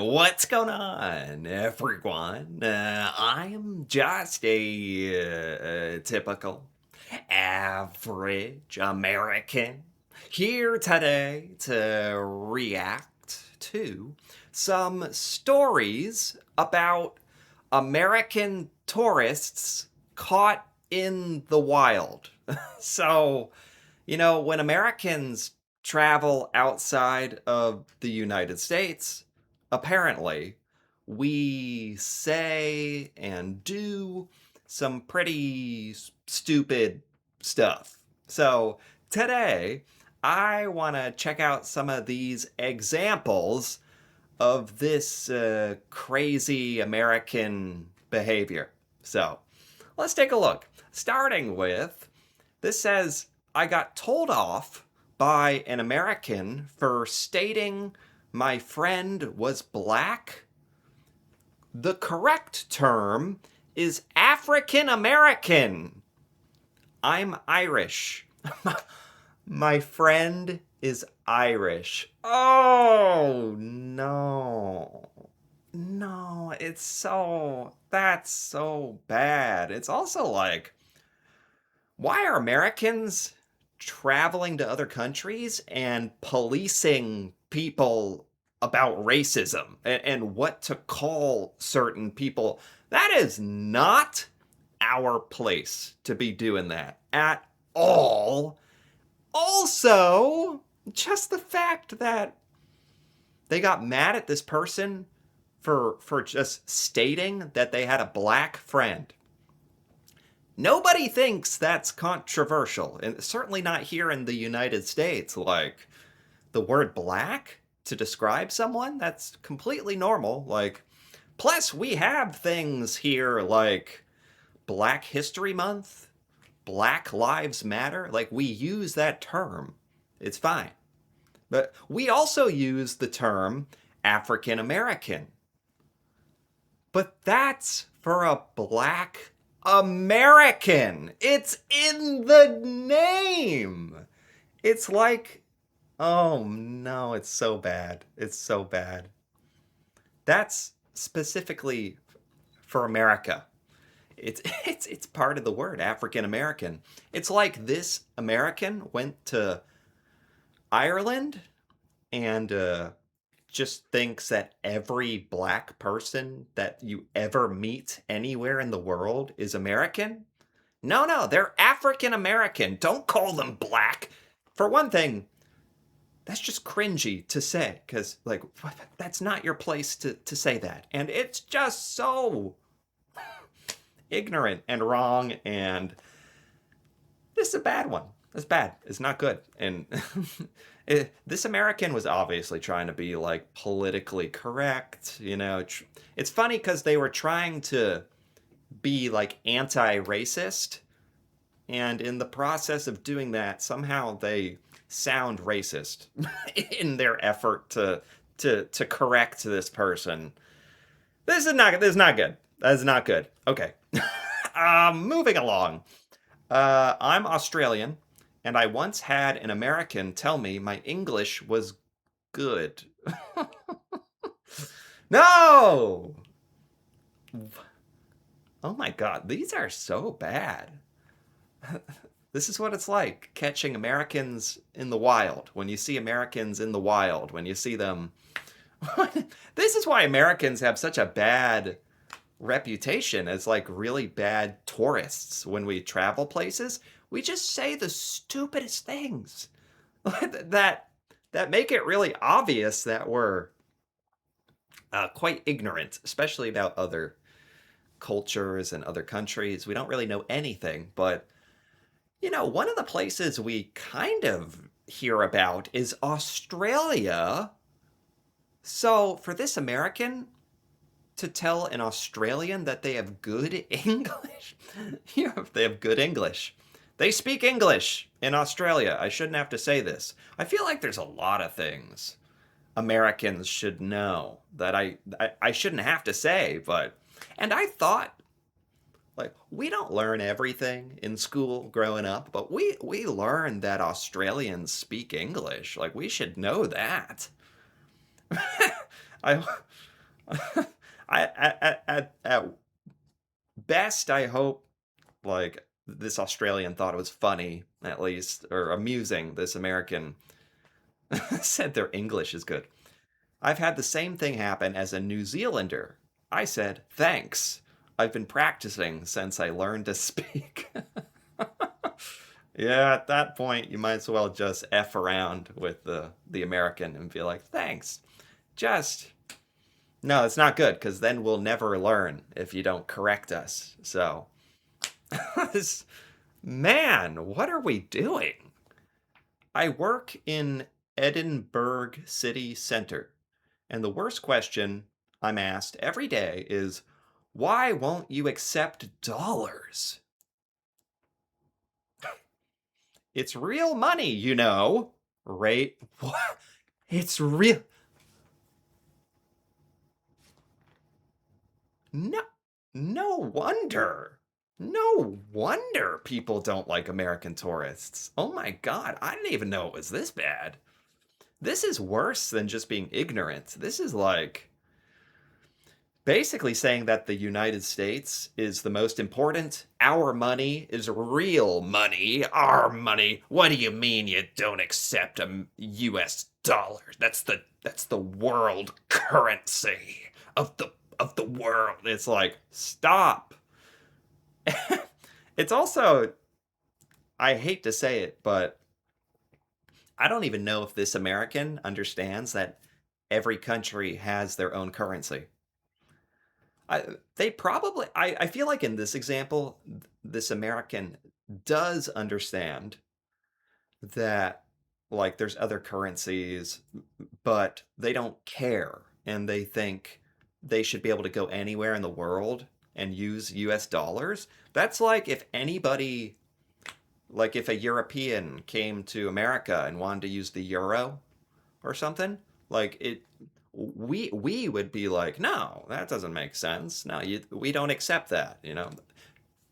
What's going on, everyone? I am just a typical, average American here today to react to some stories about American tourists caught in the wild. So, when Americans travel outside of the United States, apparently we say and do some pretty stupid stuff. So today, I want to check out some of these examples of this crazy American behavior. So let's take a look. Starting with this says, I got told off by an American for stating my friend was black. The correct term is African American. I'm Irish. My friend is Irish. Oh, no. No, that's so bad. It's also like, why are Americans traveling to other countries and policing people about racism and what to call certain people? That is not our place to be doing that at all. Also, just the fact that they got mad at this person for just stating that they had a black friend. Nobody thinks that's controversial, and certainly not here in the United States. Like, the word black to describe someone, that's completely normal. Like, plus, we have things here like Black History Month, Black Lives Matter. Like, we use that term. It's fine. But we also use the term African American. But that's for a black American. It's in the name. It's like, oh no, it's so bad. It's so bad. That's specifically for America. It's part of the word African American. It's like this American went to Ireland and just thinks that every black person that you ever meet anywhere in the world is American. No, no, they're African American. Don't call them black. For one thing, that's just cringy to say, because, like, that's not your place to say that. And it's just so ignorant and wrong, and this is a bad one. It's bad. It's not good. And this American was obviously trying to be like politically correct. It's funny because they were trying to be like anti-racist, and in the process of doing that, somehow they sound racist in their effort to correct this person. This is not good. That is not good. Okay. Moving along. I'm Australian, and I once had an American tell me my English was good. No! Oh my god, these are so bad. This is what it's like catching Americans in the wild. When you see Americans in the wild, when you see them. This is why Americans have such a bad reputation as like really bad tourists when we travel places. We just say the stupidest things that that make it really obvious that we're quite ignorant, especially about other cultures and other countries. We don't really know anything, but one of the places we kind of hear about is Australia. So for this American to tell an Australian that they have good English, they have good English. They speak English in Australia. I shouldn't have to say this. I feel like there's a lot of things Americans should know that I shouldn't have to say, and I thought, like, we don't learn everything in school growing up, but we learn that Australians speak English. Like, we should know that. I At best, I hope like this Australian thought it was funny, at least, or amusing. This American said their English is good. I've had the same thing happen as a New Zealander. I said, thanks. I've been practicing since I learned to speak. Yeah, at that point, you might as well just F around with the American and be like, thanks. Just, no, it's not good because then we'll never learn if you don't correct us. So, man, what are we doing? I work in Edinburgh city centre, and the worst question I'm asked every day is, why won't you accept dollars? It's real money, you know. Right? What? It's real. No, no wonder. No wonder people don't like American tourists. Oh my God, I didn't even know it was this bad. This is worse than just being ignorant. This is like basically saying that the United States is the most important. Our money is real money. Our money. What do you mean you don't accept a US dollar? That's the world currency of the world. It's like, stop. It's also, I hate to say it, but I don't even know if this American understands that every country has their own currency. They probably, I feel like in this example, this American does understand that, like, there's other currencies, but they don't care. And they think they should be able to go anywhere in the world and use US dollars. That's like if anybody, like if a European came to America and wanted to use the euro or something, like it, we would be like, no, that doesn't make sense. No, we don't accept that.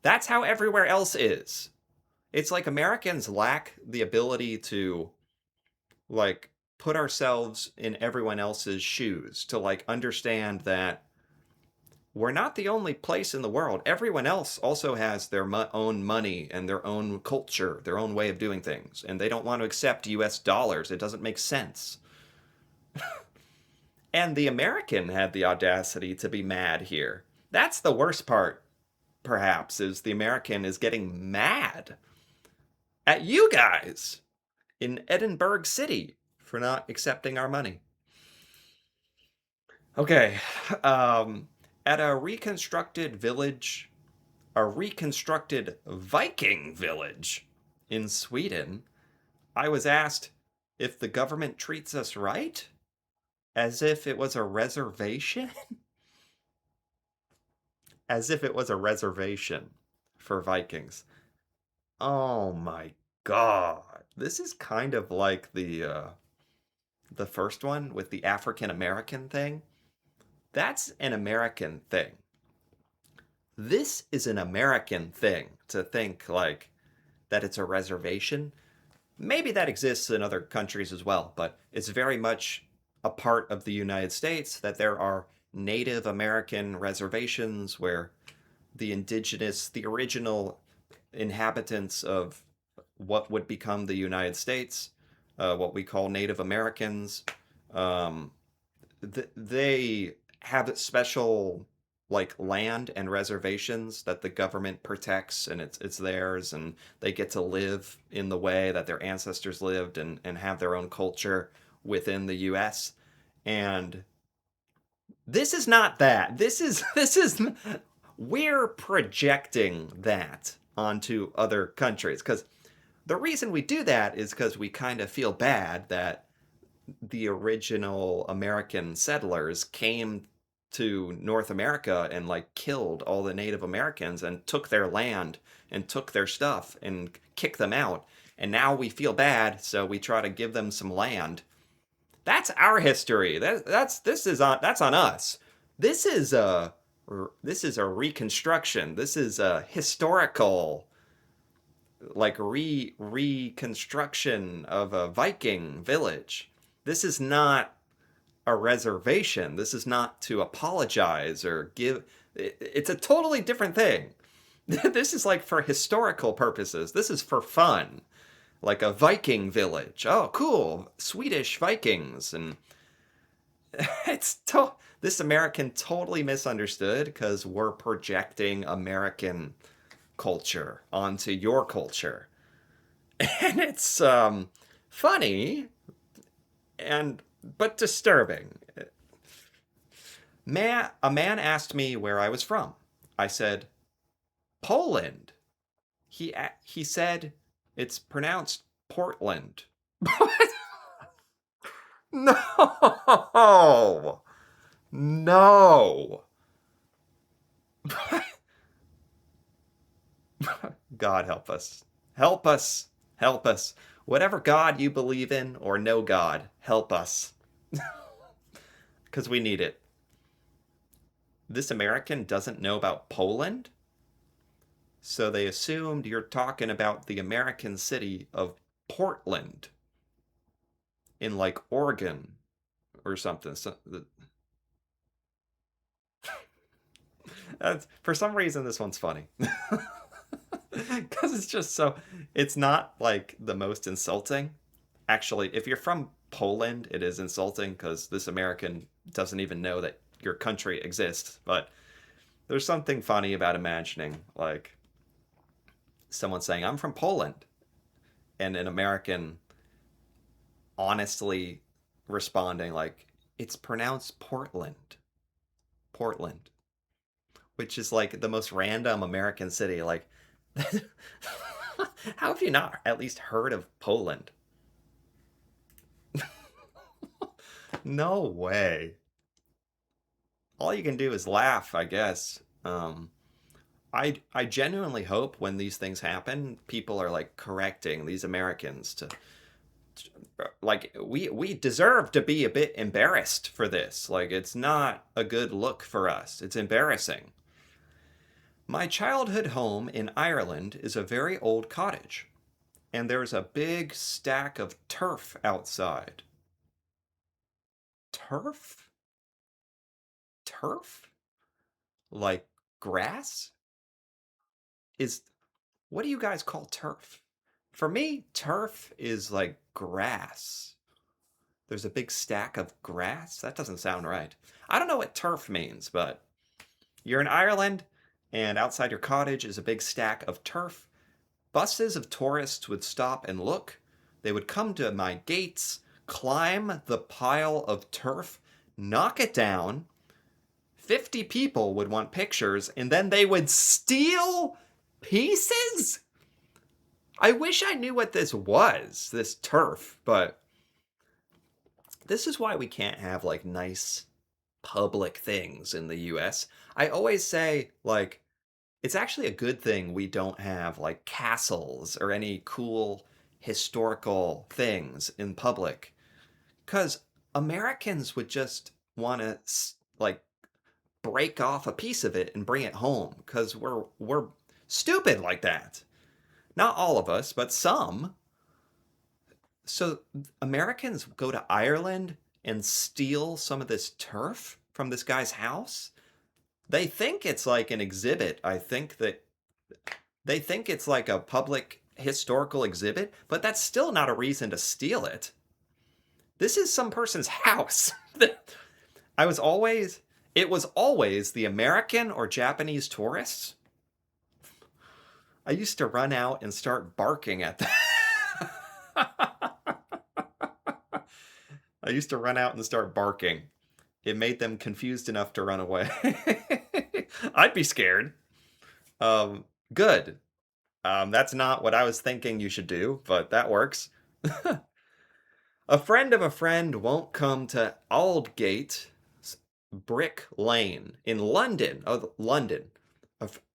That's how everywhere else is. It's like Americans lack the ability to like put ourselves in everyone else's shoes to like understand that we're not the only place in the world. Everyone else also has their own money and their own culture, their own way of doing things, and they don't want to accept US dollars. It doesn't make sense. And the American had the audacity to be mad here. That's the worst part, perhaps, is the American is getting mad at you guys in Edinburgh City for not accepting our money. Okay, at a reconstructed Viking village in Sweden, I was asked if the government treats us right, as if it was a reservation, as if it was a reservation for Vikings. Oh my God. This is kind of like the first one with the African American thing. That's an American thing. This is an American thing to think like that it's a reservation. Maybe that exists in other countries as well, but it's very much a part of the United States that there are Native American reservations where the original inhabitants of what would become the United States, what we call Native Americans, um, they have special like land and reservations that the government protects and it's theirs and they get to live in the way that their ancestors lived and have their own culture within the US. And this is not that. This is we're projecting that onto other countries because the reason we do that is because we kind of feel bad that the original American settlers came to North America and like killed all the Native Americans and took their land and took their stuff and kicked them out. And now we feel bad, so we try to give them some land. That's our history. That's on us. This is a this is a reconstruction. This is a historical like reconstruction of a Viking village. This is not a reservation. This is not to apologize or give. It's a totally different thing. This is like for historical purposes. This is for fun. Like a Viking village. Oh, cool. Swedish Vikings. And this American totally misunderstood because we're projecting American culture onto your culture. And it's funny and but disturbing. A man asked me where I was from. I said, Poland. He said it's pronounced Portland. No. No. God help us. Help us. Help us. Whatever God you believe in or no God, help us. Because we need it. This American doesn't know about Poland? So they assumed you're talking about the American city of Portland in like Oregon or something. For some reason, this one's funny. Because it's just so, it's not like the most insulting. Actually, if you're from Poland, it is insulting because this American doesn't even know that your country exists. But there's something funny about imagining like someone saying, I'm from Poland, and an American honestly responding like, it's pronounced Portland. Portland. Which is like the most random American city. Like, how have you not at least heard of Poland? No way. All you can do is laugh, I guess. I genuinely hope when these things happen, people are like correcting these Americans to like we deserve to be a bit embarrassed for this. Like it's not a good look for us. It's embarrassing. My childhood home in Ireland is a very old cottage, and there's a big stack of turf outside. Turf? Turf? Like grass? Is what do you guys call turf? For me, turf is like grass. There's a big stack of grass? That doesn't sound right. I don't know what turf means, but you're in Ireland, and outside your cottage is a big stack of turf. Buses of tourists would stop and look. They would come to my gates, climb the pile of turf, knock it down. 50 people would want pictures, and then they would steal pieces? I wish I knew what this was, this turf, but this is why we can't have like nice public things in the US. I always say, like, it's actually a good thing we don't have like castles or any cool historical things in public. Because Americans would just want to like break off a piece of it and bring it home because we're stupid like that. Not all of us, but some. So Americans go to Ireland and steal some of this turf from this guy's house. They think it's like an exhibit. I think that they think it's like a public historical exhibit, but that's still not a reason to steal it. This is some person's house. I was always, it was always the American or Japanese tourists. I used to run out and start barking at them. I used to run out and start barking. It made them confused enough to run away. I'd be scared. Good. That's not what I was thinking you should do, but that works. A friend of a friend won't come to Aldgate Brick Lane in London. Oh, London.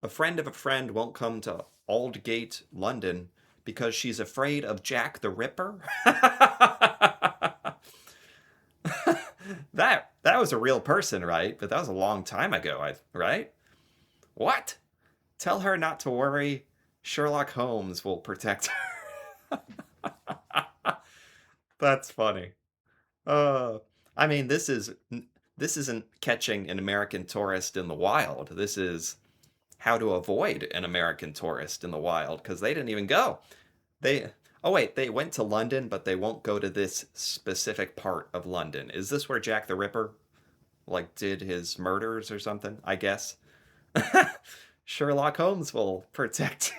A friend of a friend won't come to Aldgate, London, because she's afraid of Jack the Ripper. That was a real person, right? But that was a long time ago, right? What? Tell her not to worry. Sherlock Holmes will protect her. That's funny. Uh, I mean, this isn't catching an American tourist in the wild. This is how to avoid an American tourist in the wild because they didn't even go. They Oh wait, they went to London, but they won't go to this specific part of London. Is this where Jack the Ripper like did his murders or something? I guess. Sherlock Holmes will protect.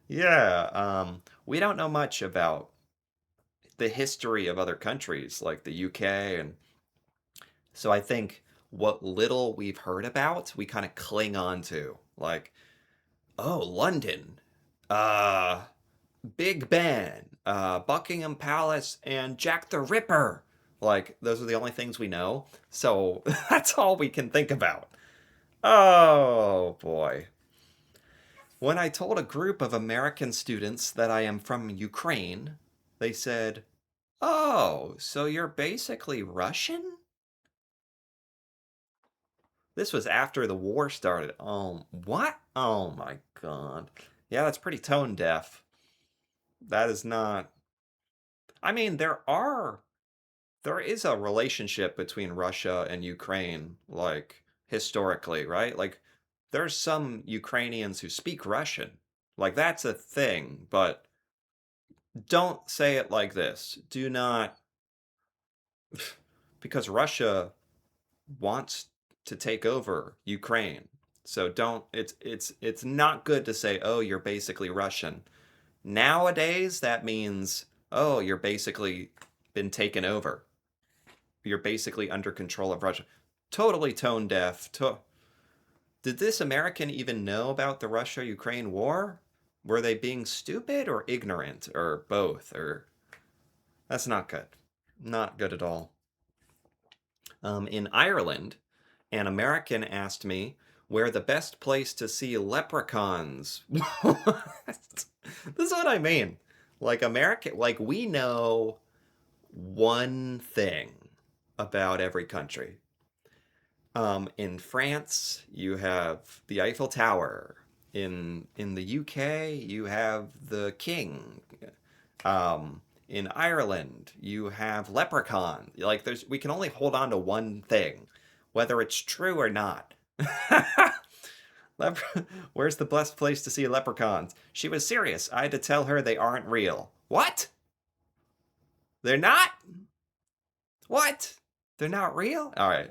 Yeah, we don't know much about the history of other countries like the UK, and so I think what little we've heard about, we kind of cling on to. Like, oh, London, uh, Big Ben, Buckingham Palace, and Jack the Ripper. Like, those are the only things we know. So that's all we can think about. Oh boy. When I told a group of American students that I am from Ukraine, they said, "Oh, so you're basically Russian?" This was after the war started. Oh, what? Oh my God. Yeah, that's pretty tone deaf. That is not. I mean, there is a relationship between Russia and Ukraine, like historically, right? Like there's some Ukrainians who speak Russian. Like that's a thing, but don't say it like this. Do not, because Russia wants to take over Ukraine. So don't it's not good to say, "Oh, you're basically Russian." Nowadays that means, "Oh, you're basically been taken over. You're basically under control of Russia." Totally tone deaf. Did this American even know about the Russia-Ukraine war? Were they being stupid or ignorant or both? Or that's not good. Not good at all. In Ireland, an American asked me where the best place to see leprechauns. This is what I mean. Like like we know one thing about every country. In France, you have the Eiffel Tower. In the UK, you have the King. In Ireland, you have Leprechaun. Like we can only hold on to one thing, whether it's true or not. Where's the best place to see leprechauns? She was serious. I had to tell her they aren't real. What? They're not? What? They're not real? All right.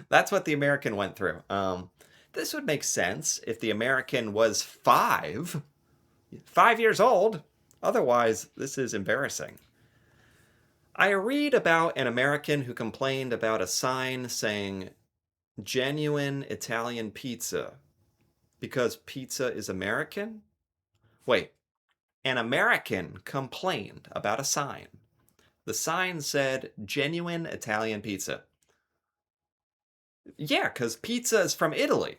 That's what the American went through. This would make sense if the American was 5 years old. Otherwise, this is embarrassing. I read about an American who complained about a sign saying genuine Italian pizza because pizza is American? Wait, an American complained about a sign. The sign said genuine Italian pizza. Yeah, because pizza is from Italy.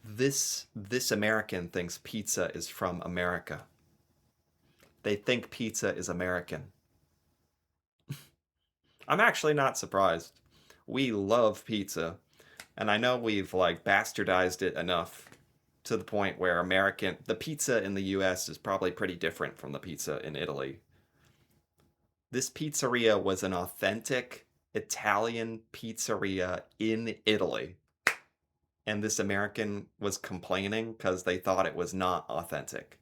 This American thinks pizza is from America. They think pizza is American. I'm actually not surprised. We love pizza, and I know we've like bastardized it enough to the point where the pizza in the US is probably pretty different from the pizza in Italy. This pizzeria was an authentic Italian pizzeria in Italy. And this American was complaining because they thought it was not authentic.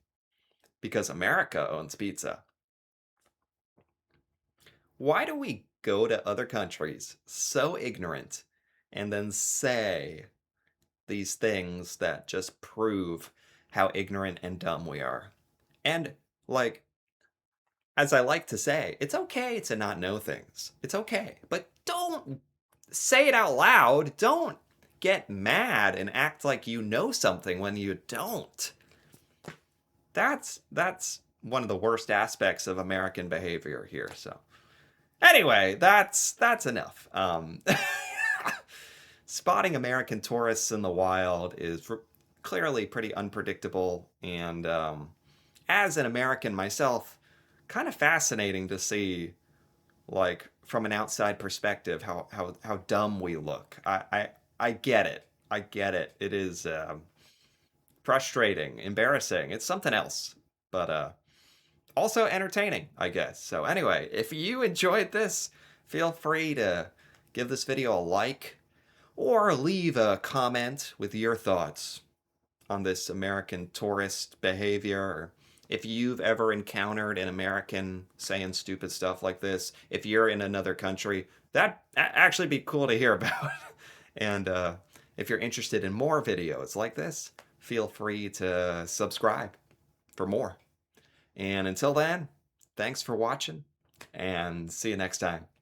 Because America owns pizza. Why do we go to other countries so ignorant and then say these things that just prove how ignorant and dumb we are? And, like, as I like to say, it's okay to not know things. It's okay. But don't say it out loud. Don't get mad and act like you know something when you don't. That's one of the worst aspects of American behavior here. So anyway, that's enough. Spotting American tourists in the wild is clearly pretty unpredictable, and as an American myself, kind of fascinating to see, like from an outside perspective, how dumb we look. I get it. I get it. It is frustrating, embarrassing. It's something else. But also entertaining, I guess. So anyway, if you enjoyed this, feel free to give this video a like or leave a comment with your thoughts on this American tourist behavior. Or if you've ever encountered an American saying stupid stuff like this, if you're in another country, that actually be cool to hear about. And if you're interested in more videos like this, feel free to subscribe for more. And until then, thanks for watching and see you next time.